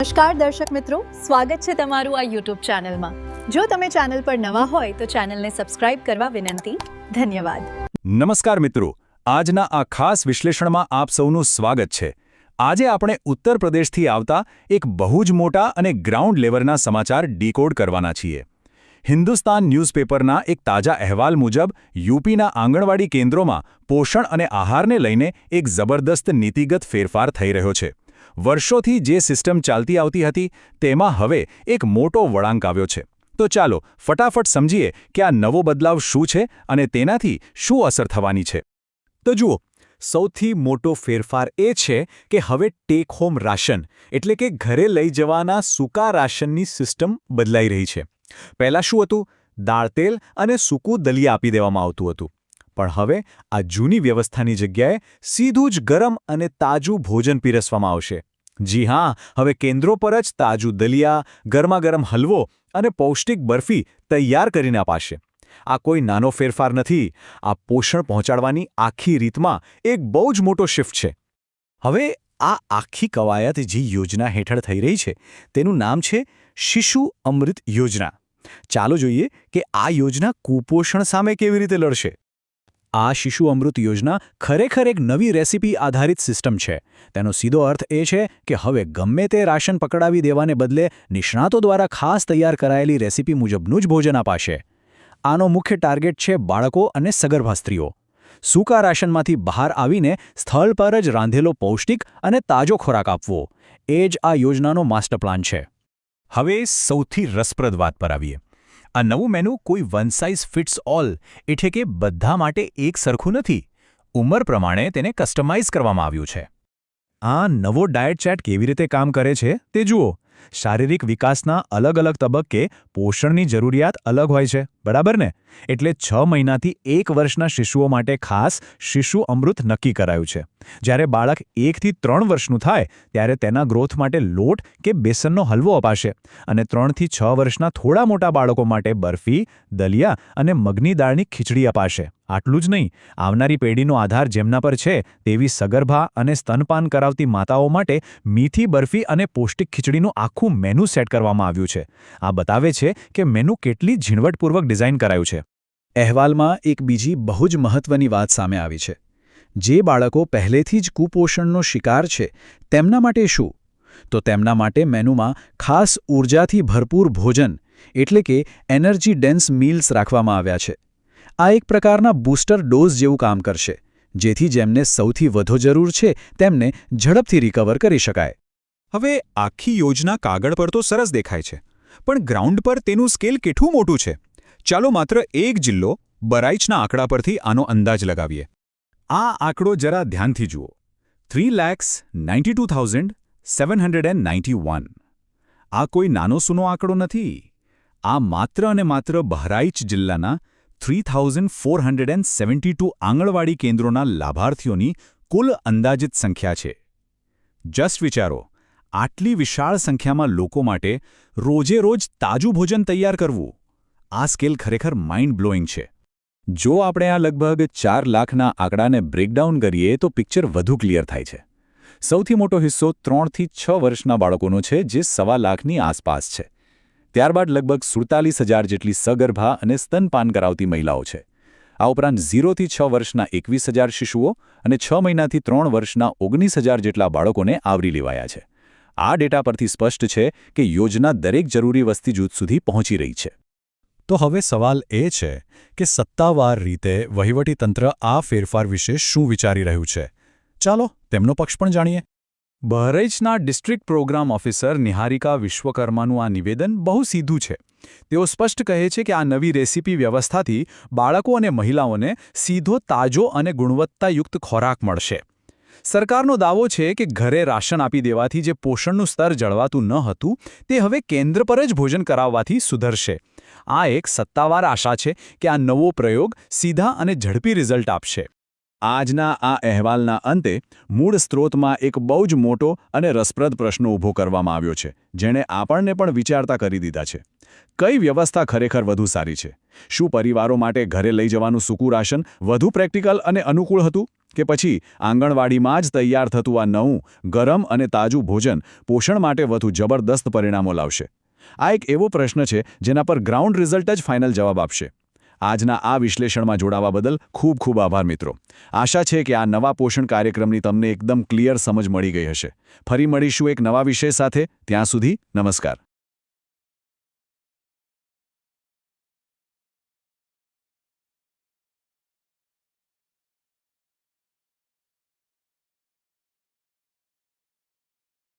નમસ્કાર દર્શક મિત્રો, સ્વાગત છે તમારું આ YouTube ચેનલમાં। જો તમે ચેનલ પર નવા હોય તો ચેનલને સબસ્ક્રાઇબ કરવા વિનંતી। ધન્યવાદ। નમસ્કાર મિત્રો, આજના આ ખાસ વિશ્લેષણમાં આપ સૌનું સ્વાગત છે। આજે આપણે ઉત્તર પ્રદેશથી આવતા એક બહુ જ મોટા અને ગ્રાઉન્ડ લેવલના સમાચાર ડીકોડ કરવાના છીએ। હિન્દુસ્તાન ન્યૂઝપેપરના એક તાજા અહેવાલ મુજબ યુપીના આંગણવાડી કેન્દ્રોમાં પોષણ અને આહારને લઈને એક જબરદસ્ત નીતિગત ફેરફાર થઈ રહ્યો છે। વર્ષોથી જે સિસ્ટમ ચાલતી આવતી હતી તેમાં હવે એક મોટો વળાંક આવ્યો છે। તો ચાલો ફટાફટ સમજીએ કે આ નવો બદલાવ શું છે અને તેનાથી શું અસર થવાની છે। તો જુઓ, સૌથી મોટો ફેરફાર એ છે કે હવે ટેક હોમ રાશન એટલે કે ઘરે લઈ જવાના સૂકા રાશનની સિસ્ટમ બદલાઈ રહી છે। પહેલાં શું હતું? દાળ, તેલ અને સૂકું દલિયા આપી દેવામાં આવતું હતું, પણ હવે આ જૂની વ્યવસ્થાની જગ્યાએ સીધું જ ગરમ અને તાજું ભોજન પીરસવામાં આવશે। જી હા, હવે કેન્દ્રો પર જ તાજું દલિયા, ગરમાગરમ હલવો અને પૌષ્ટિક બરફી તૈયાર કરીને અપાશે। આ કોઈ નાનો ફેરફાર નથી, આ પોષણ પહોંચાડવાની આખી રીતમાં એક બહુ જ મોટો શિફ્ટ છે। હવે આ આખી કવાયત જે યોજના હેઠળ થઈ રહી છે તેનું નામ છે શિશુ અમૃત યોજના। ચાલો જોઈએ કે આ યોજના કુપોષણ સામે કેવી રીતે લડશે। આ શિશુ અમૃત યોજના ખરેખર એક નવી રેસીપી આધારિત સિસ્ટમ છે। તેનો સીધો અર્થ એ છે કે હવે ગમે તે રાશન પકડાવી દેવાને બદલે નિષ્ણાતો દ્વારા ખાસ તૈયાર કરાયેલી રેસીપી મુજબનું જ ભોજન અપાશે। આનો મુખ્ય ટાર્ગેટ છે બાળકો અને સગર્ભા સ્ત્રીઓ। સૂકા રાશનમાંથી બહાર આવીને સ્થળ પર જ રાંધેલો પૌષ્ટિક અને તાજો ખોરાક આપવો, એ જ આ યોજનાનો માસ્ટર પ્લાન છે। હવે સૌથી રસપ્રદ વાત પર આવીએ। આ નવું મેનુ કોઈ વન સાઇઝ ફિટ્સ ઓલ એટલે કે બધા માટે એક સરખું નથી। ઉંમર પ્રમાણે તેને કસ્ટમાઇઝ કરવામાં આવ્યું છે। આ નવો ડાયટ ચાર્ટ કેવી રીતે કામ કરે છે તે જુઓ। શારીરિક વિકાસના અલગ અલગ તબક્કે પોષણની જરૂરિયાત અલગ હોય છે, બરાબર ને? એટલે 6 મહિનાથી 1 વર્ષના શિશુઓ માટે ખાસ શિશુ અમૃત નક્કી કરાયું છે। જ્યારે બાળક 1 થી 3 વર્ષનું થાય ત્યારે તેના ગ્રોથ માટે લોટ કે બેસનનો હલવો અપાશે અને 3 થી 6 વર્ષના થોડા મોટા બાળકો માટે બરફી, દલિયા અને મગની દાળની ખીચડી અપાશે। આટલું જ નહીં, આવનારી પેઢીનો આધાર જેમના પર છે તેવી સગર્ભા અને સ્તનપાન કરાવતી માતાઓ માટે મીઠી બરફી અને પૌષ્ટિક ખીચડીનું આખું મેનુ સેટ કરવામાં આવ્યું છે। આ બતાવે છે કે મેનુ કેટલી ઝીણવટપૂર્વક ડિઝાઇન કરાયું છે। અહેવાલમાં એક બીજી બહુ જ મહત્વની વાત સામે આવી છે। જે બાળકો પહેલેથી જ કુપોષણનો શિકાર છે તેમના માટે શું? તો તેમના માટે મેનુમાં ખાસ ઊર્જાથી ભરપૂર ભોજન એટલે કે એનર્જી ડેન્સ મીલ્સ રાખવામાં આવ્યા છે। આ એક પ્રકારના બૂસ્ટર ડોઝ જેવું કામ કરશે, જેથી જેમને સૌથી વધુ જરૂર છે તેમને ઝડપથી રિકવર કરી શકાય। હવે આખી યોજના કાગળ પર તો સરસ દેખાય છે, પણ ગ્રાઉન્ડ પર તેનું સ્કેલ કેટલું મોટું છે? ચાલો માત્ર એક જિલ્લો બરાઇચના આંકડા પરથી આનો અંદાજ લગાવીએ। આ આંકડો જરા ધ્યાનથી જુઓ, 3,92,791। આ કોઈ નાનો સૂનો આંકડો નથી। આ માત્ર અને માત્ર બહરાઇચ જિલ્લાના 3,472 આંગણવાડી કેન્દ્રોના લાભાર્થીઓની કુલ અંદાજિત સંખ્યા છે। જસ્ટ વિચારો, આટલી વિશાળ સંખ્યામાં લોકો માટે રોજે રોજ તાજું ભોજન તૈયાર કરવું, આ સ્કેલ ખરેખર માઇન્ડ બ્લોઈંગ છે। જો આપણે આ લગભગ 4 લાખના આંકડાને બ્રેકડાઉન કરીએ તો પિક્ચર વધુ ક્લિયર થાય છે। સૌથી મોટો હિસ્સો 3 થી 6 વર્ષના બાળકોનો છે, જે 1.25 લાખની આસપાસ છે। ત્યારબાદ લગભગ 47,000 જેટલી સગર્ભા અને સ્તનપાન કરાવતી મહિલાઓ છે। આ ઉપરાંત 0 થી 6 વર્ષના 21,000 શિશુઓ અને 6 મહિનાથી 3 વર્ષના 19,000 જેટલા બાળકોને આવરી લેવાયા છે। આ ડેટા પરથી સ્પષ્ટ છે કે યોજના દરેક જરૂરી વસ્તી જૂથ સુધી પહોંચી રહી છે। તો હવે સવાલ એ છે કે સત્તાવાર રીતે વહીવટીતંત્ર આ ફેરફાર વિશે શું વિચારી રહ્યું છે? ચાલો તેમનો પક્ષ પણ જાણીએ। બહરાઇચના ડિસ્ટ્રિક્ટ પ્રોગ્રામ ઓફિસર નિહારિકા વિશ્વકર્માનું આ નિવેદન બહુ સીધું છે। તેઓ સ્પષ્ટ કહે છે કે આ નવી રેસીપી વ્યવસ્થાથી બાળકો અને મહિલાઓને સીધો તાજો અને ગુણવત્તાયુક્ત ખોરાક મળશે। સરકારનો દાવો છે કે ઘરે રાશન આપી દેવાથી જે પોષણનું સ્તર જળવાતું ન હતું તે હવે કેન્દ્ર પર જ ભોજન કરાવવાથી સુધરશે। આ એક સત્તાવાર આશા છે કે આ નવો પ્રયોગ સીધા અને ઝડપી રિઝલ્ટ આપશે। આજના આ અહેવાલના અંતે મૂળ સ્ત્રોતમાં એક બહુ જ મોટો અને રસપ્રદ પ્રશ્ન ઊભો કરવામાં આવ્યો છે, જેણે આપણને પણ વિચારતા કરી દીધા છે। કઈ વ્યવસ્થા ખરેખર વધુ સારી છે? શું પરિવારો માટે ઘરે લઈ જવાનું સૂકું રાશન વધુ પ્રેક્ટિકલ અને અનુકૂળ હતું, કે પછી આંગણવાડીમાં જ તૈયાર થતું આ નવું ગરમ અને તાજું ભોજન પોષણ માટે વધુ જબરદસ્ત પરિણામો લાવશે? આ એક એવો પ્રશ્ન છે જેના પર ગ્રાઉન્ડ રિઝલ્ટ જ ફાઇનલ જવાબ આપશે. આજના આ વિશ્લેષણમાં જોડાવા બદલ ખૂબ ખૂબ આભાર મિત્રો. આશા છે કે આ નવા પોષણ કાર્યક્રમની તમને એકદમ ક્લિયર સમજ મળી ગઈ હશે. ફરી મળીશું એક નવા વિષય સાથે. ત્યાં સુધી નમસ્કાર.